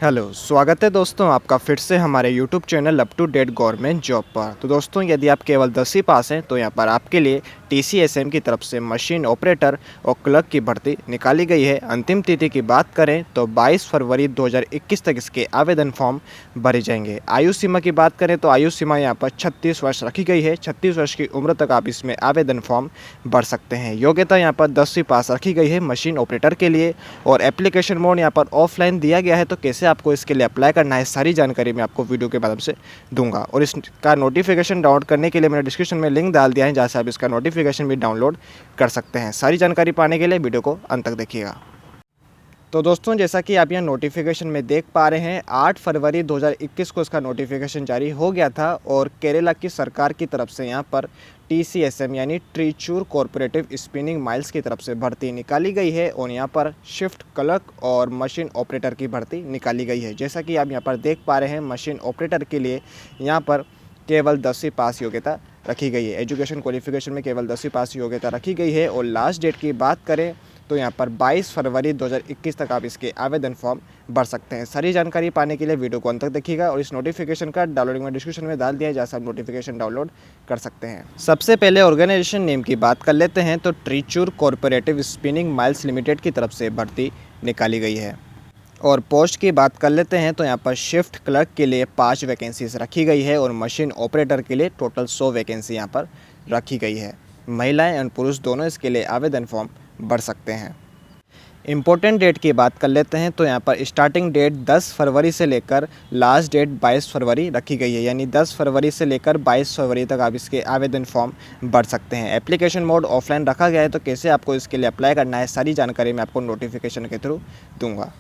Hello, स्वागत है दोस्तों आपका फिर से हमारे YouTube channel up to date government job पर। तो दोस्तों यदि आप केवल 10वीं पास हैं तो यहाँ पर आपके लिए टीसीएसएम की तरफ से मशीन ऑपरेटर और क्लर्क की भर्ती निकाली गई है। अंतिम तिथि की बात करें तो 22 फरवरी 2021 तक इसके आवेदन फॉर्म भरे जाएंगे। आयु सीमा की बात करें तो आयु सीमा यहाँ पर 36 वर्ष रखी गई है। 36 वर्ष की उम्र तक आप इसमें आवेदन फॉर्म भर सकते हैं। योग्यता यहाँ पर 10वीं पास रखी गई है मशीन ऑपरेटर के लिए और एप्लीकेशन मोड यहाँ पर ऑफलाइन दिया गया है। तो कैसे आपको इसके लिए अप्लाई करना है सारी जानकारी मैं आपको वीडियो के माध्यम से दूंगा और इसका नोटिफिकेशन डाउनलोड करने के लिए मैंने डिस्क्रिप्शन में लिंक डाल दिया है जहाँ से आप इसका नोटिफिकेशन भी डाउनलोड कर सकते हैं। सारी जानकारी पाने के लिए वीडियो को अंत तक देखिएगा। तो दोस्तों जैसा कि आप यहाँ नोटिफिकेशन में देख पा रहे हैं 8 फरवरी 2021 को इसका नोटिफिकेशन जारी हो गया था और केरला की सरकार की तरफ से यहाँ पर टीसीएसएम यानी ट्रीचूर कॉरपोरेटिव स्पिनिंग माइल्स की तरफ से भर्ती निकाली गई है और यहाँ पर शिफ्ट क्लर्क और मशीन ऑपरेटर की भर्ती निकाली गई है। जैसा कि आप यहाँ पर देख पा रहे हैं मशीन ऑपरेटर के लिए यहाँ पर केवल 10वीं पास योग्यता रखी गई है। एजुकेशन क्वालिफिकेशन में केवल 10वीं पास योग्यता रखी गई है और लास्ट डेट की बात करें तो यहाँ पर 22 फरवरी 2021 तक आप इसके आवेदन फॉर्म भर सकते हैं। सारी जानकारी पाने के लिए वीडियो को अंत तक देखिएगा और इस नोटिफिकेशन का डाउनलोडिंग में डिस्क्रिप्शन में डाल दिया है जहाँ से आप नोटिफिकेशन डाउनलोड कर सकते हैं। सबसे पहले ऑर्गेनाइजेशन नेम की बात कर लेते हैं तो ट्रीचूर कॉरपोरेटिव स्पिनिंग माइल्स लिमिटेड की तरफ से भर्ती निकाली गई है। और पोस्ट की बात कर लेते हैं तो यहाँ पर शिफ्ट क्लर्क के लिए 5 वैकेंसीज रखी गई है और मशीन ऑपरेटर के लिए टोटल 100 वैकेंसी यहाँ पर रखी गई है। महिलाएं और पुरुष दोनों इसके लिए आवेदन फॉर्म भर सकते हैं। इम्पोर्टेंट डेट की बात कर लेते हैं तो यहाँ पर स्टार्टिंग डेट 10 फरवरी से लेकर लास्ट डेट 22 फरवरी रखी गई है, यानी 10 फरवरी से लेकर 22 फरवरी तक आप इसके आवेदन फॉर्म भर सकते हैं। एप्लीकेशन मोड ऑफलाइन रखा गया है तो कैसे आपको इसके लिए अप्लाई करना है सारी जानकारी मैं आपको नोटिफिकेशन के थ्रू दूंगा।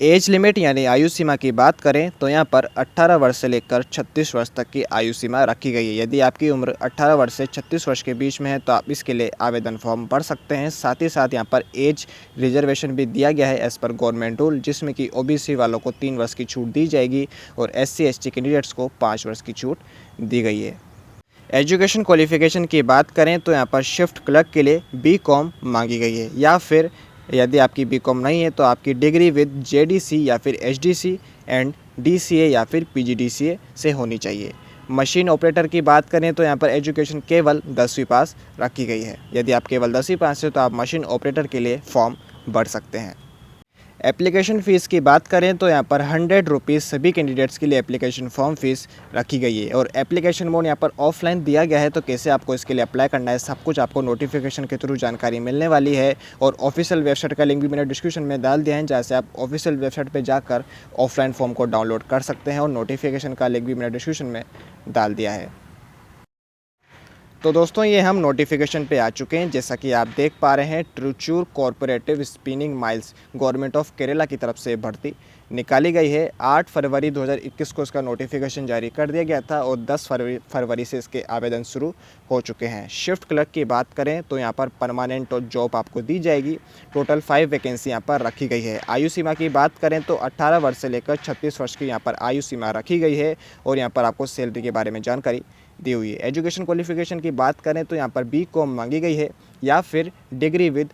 एज लिमिट यानी आयु सीमा की बात करें तो यहाँ पर 18 वर्ष से लेकर 36 वर्ष तक की आयु सीमा रखी गई है। यदि आपकी उम्र 18 वर्ष से 36 वर्ष के बीच में है तो आप इसके लिए आवेदन फॉर्म भर सकते हैं। साथ ही साथ यहाँ पर एज रिजर्वेशन भी दिया गया है एज़ पर गवर्नमेंट रूल, जिसमें कि ओबीसी वालों को 3 वर्ष की छूट दी जाएगी और SC ST कैंडिडेट्स को 5 वर्ष की छूट दी गई है। एजुकेशन क्वालिफिकेशन की बात करें तो यहाँ पर शिफ्ट क्लर्क के लिए BCom मांगी गई है या फिर यदि आपकी BCom नहीं है तो आपकी डिग्री विद JDC या फिर HDC एंड DCA या फिर PGDCA से होनी चाहिए। मशीन ऑपरेटर की बात करें तो यहाँ पर एजुकेशन केवल 10वीं पास रखी गई है। यदि आप केवल 10वीं पास है तो आप मशीन ऑपरेटर के लिए फॉर्म भर सकते हैं। एप्लीकेशन फ़ीस की बात करें तो यहाँ पर 100 रुपीज़ सभी कैंडिडेट्स के लिए एप्लीकेशन फॉर्म फ़ीस रखी गई है और एप्लीकेशन मोड यहाँ पर ऑफलाइन दिया गया है तो कैसे आपको इसके लिए अप्लाई करना है सब कुछ आपको नोटिफिकेशन के थ्रू जानकारी मिलने वाली है। और ऑफिशियल वेबसाइट का लिंक भी मैंने डिस्क्रिप्शन में डाल दिया है जहाँ से आप ऑफिशियल वेबसाइट पर जाकर ऑफलाइन फॉर्म को डाउनलोड कर सकते हैं और नोटिफिकेशन का लिंक भी मैंने डिस्क्रिप्शन में डाल दिया है। तो दोस्तों ये हम नोटिफिकेशन पे आ चुके हैं। जैसा कि आप देख पा रहे हैं Trichur cooperative spinning mills government of Kerala की तरफ से भर्ती निकाली गई है। 8 फरवरी 2021 को इसका नोटिफिकेशन जारी कर दिया गया था और 10 फरवरी से इसके आवेदन शुरू हो चुके हैं। शिफ्ट क्लर्क की बात करें तो यहाँ पर परमानेंट जॉब आपको दी जाएगी। टोटल 5 वैकेंसी यहाँ पर रखी गई है। आयु सीमा की बात करें तो 18 वर्ष से लेकर 36 वर्ष की यहाँ पर आयु सीमा रखी गई है और यहाँ पर आपको सैलरी के बारे में जानकारी दी हुई है। एजुकेशन क्वालिफिकेशन की बात करें तो यहाँ पर BCom मांगी गई है या फिर degree with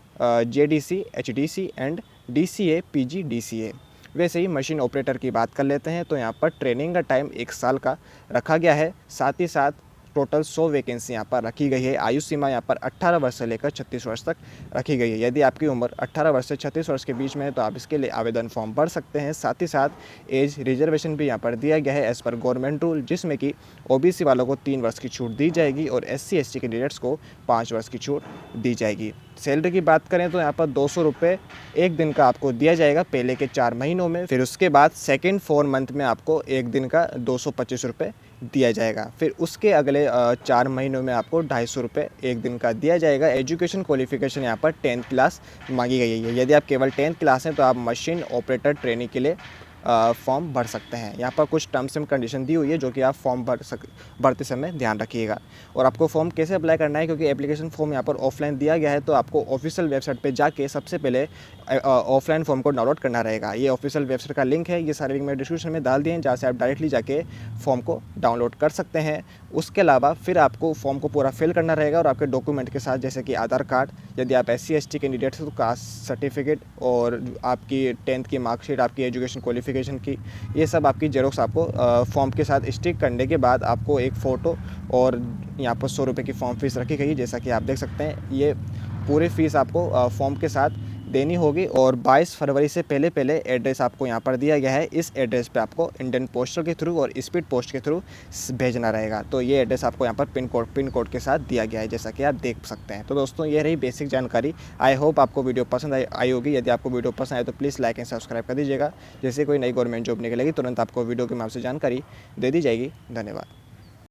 JDC HDC and DCA PGDCA। वैसे ही मशीन ऑपरेटर की बात कर लेते हैं तो यहाँ पर ट्रेनिंग का टाइम 1 साल का रखा गया है। साथ ही साथ टोटल 100 वैकेंसी यहाँ पर रखी गई है। आयु सीमा यहाँ पर 18 वर्ष से लेकर 36 वर्ष तक रखी गई है। यदि आपकी उम्र 18 वर्ष से 36 वर्ष के बीच में है तो आप इसके लिए आवेदन फॉर्म भर सकते हैं। साथ ही साथ एज रिजर्वेशन भी यहाँ पर दिया गया है एज़ पर गवर्नमेंट रूल, जिसमें कि OBC वालों को 3 वर्ष की छूट दी जाएगी और SC ST कैंडिडेट्स को 5 वर्ष की छूट दी जाएगी। सैलरी की बात करें तो यहाँ पर 200 रुपये एक दिन का आपको दिया जाएगा पहले के 4 महीनों में। फिर उसके बाद सेकेंड 4 मंथ में आपको एक दिन का 225 रुपये दिया जाएगा। फिर उसके अगले 4 महीनों में आपको 250 रुपये एक दिन का दिया जाएगा। एजुकेशन क्वालिफिकेशन यहाँ पर 10th क्लास मांगी गई है। यदि आप केवल 10th क्लास हैं तो आप मशीन ऑपरेटर ट्रेनिंग के लिए फॉर्म भर सकते हैं। यहाँ पर कुछ टर्म्स एंड कंडीशन दी हुई है जो कि आप फॉर्म भरते समय ध्यान रखिएगा। और आपको फॉर्म कैसे अप्लाई करना है, क्योंकि एप्लीकेशन फॉर्म यहाँ पर ऑफलाइन दिया गया है तो आपको ऑफिशियल वेबसाइट पे जाके सबसे पहले ऑफलाइन फॉर्म को डाउनलोड करना रहेगा। ये ऑफिशियल वेबसाइट का लिंक है, ये सारे लिंक मैं डिस्क्रिप्शन में डाल दिए हैं जहाँ से आप डायरेक्टली जाके फॉर्म को डाउनलोड कर सकते हैं। उसके अलावा फिर आपको फॉर्म को पूरा फिल करना रहेगा और आपके डॉक्यूमेंट के साथ जैसे कि आधार कार्ड, यदि आप SC ST कैंडिडेट हो तो कास्ट सर्टिफिकेट और आपकी 10th की मार्कशीट, आपकी एजुकेशन क्वालिफिकेशन वेरिफिकेशन की, ये सब आपकी जेरोक्स आपको फॉर्म के साथ स्टिक करने के बाद आपको एक फ़ोटो और यहाँ पर 100 रुपये की फॉर्म फ़ीस रखी गई है। जैसा कि आप देख सकते हैं, ये पूरी फ़ीस आपको फॉर्म के साथ देनी होगी और 22 फरवरी से पहले एड्रेस आपको यहाँ पर दिया गया है। इस एड्रेस पे आपको इंडियन पोस्टल के थ्रू और स्पीड पोस्ट के थ्रू भेजना रहेगा। तो ये एड्रेस आपको यहाँ पर पिन कोड के साथ दिया गया है, जैसा कि आप देख सकते हैं। तो दोस्तों, ये रही बेसिक जानकारी। आई होप आपको वीडियो पसंद आई होगी। यदि आपको वीडियो पसंद आए तो प्लीज़ लाइक एंड सब्सक्राइब कर दीजिएगा। जैसे कोई नई गवर्नमेंट जॉब निकलेगी तुरंत आपको वीडियो के माध्यम से जानकारी दे दी जाएगी। धन्यवाद।